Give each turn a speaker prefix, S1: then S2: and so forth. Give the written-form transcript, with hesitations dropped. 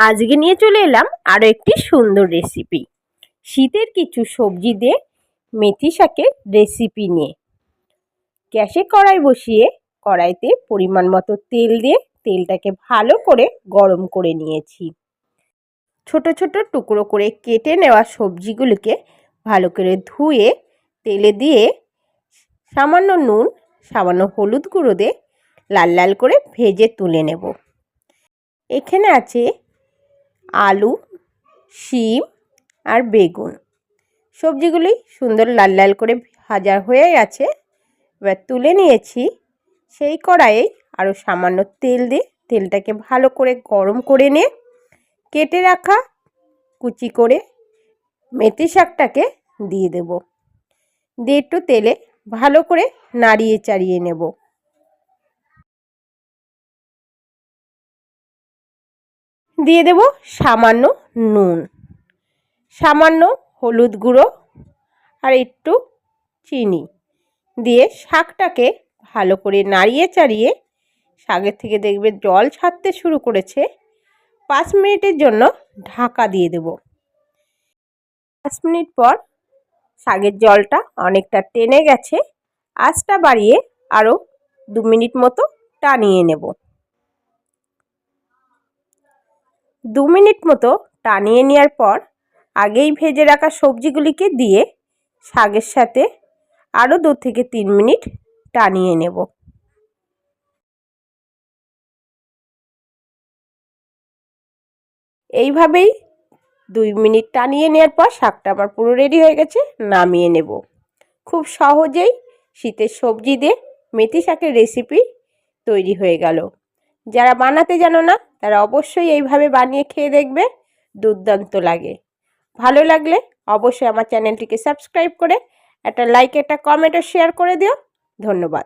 S1: আজকে নিয়ে চলে এলাম আরও একটি সুন্দর রেসিপি। শীতের কিছু সবজি দিয়ে মেথি শাকের রেসিপি নিয়ে। গ্যাসে কড়াই বসিয়ে কড়াইতে পরিমাণ মতো তেল দিয়ে তেলটাকে ভালো করে গরম করে নিয়েছি। ছোট ছোট টুকরো করে কেটে নেওয়া সবজিগুলিকে ভালো করে ধুয়ে তেলে দিয়ে সামান্য নুন, সামান্য হলুদ গুঁড়ো দিয়ে লাল লাল করে ভেজে তুলে নেব। এখানে আছে আলু, শিম আর বেগুন। সবজিগুলি সুন্দর লাল লাল করে ভাজা হয়ে গেছে। এবার তুলে নিয়েছি। সেই কড়াইয়ে আরও সামান্য তেল দিয়ে তেলটাকে ভালো করে গরম করে নিয়ে কেটে রাখা কুচি করে মেথি শাকটাকে দিয়ে দেব। দিয়ে একটু তেলে ভালো করে নাড়িয়ে চাড়িয়ে নেব। দিয়ে দেব সামান্য নুন, সামান্য হলুদ গুঁড়ো আর একটু চিনি দিয়ে শাকটাকে ভালো করে নাড়িয়ে চাড়িয়ে শাকের থেকে দেখবে জল ছাড়তে শুরু করেছে। 5 মিনিটের জন্য ঢাকা দিয়ে দেব। 5 মিনিট পর শাকের জলটা অনেকটা টেনে গেছে। আঁচটা বাড়িয়ে আরও 2 মিনিট মতো টানিয়ে নেব। 2 মিনিট মতো টানিয়ে নেওয়ার পর আগেই ভেজে রাখা সবজিগুলিকে দিয়ে শাকের সাথে আরও 2 থেকে 3 মিনিট টানিয়ে নেব। এইভাবেই 2 মিনিট টানিয়ে নেওয়ার পর শাকটা আমার পুরো রেডি হয়ে গেছে। নামিয়ে নেব। খুব সহজেই শীতের সবজি দিয়ে মেথি শাকের রেসিপি তৈরি হয়ে গেল। যারা বানাতে জানো না তারা অবশ্যই এইভাবে বানিয়ে খেয়ে দেখবে, দুর্দান্ত লাগে। ভালো লাগলে অবশ্যই আমার চ্যানেলটিকে সাবস্ক্রাইব করে একটা লাইক, একটা কমেন্ট ও শেয়ার করে দিও। ধন্যবাদ।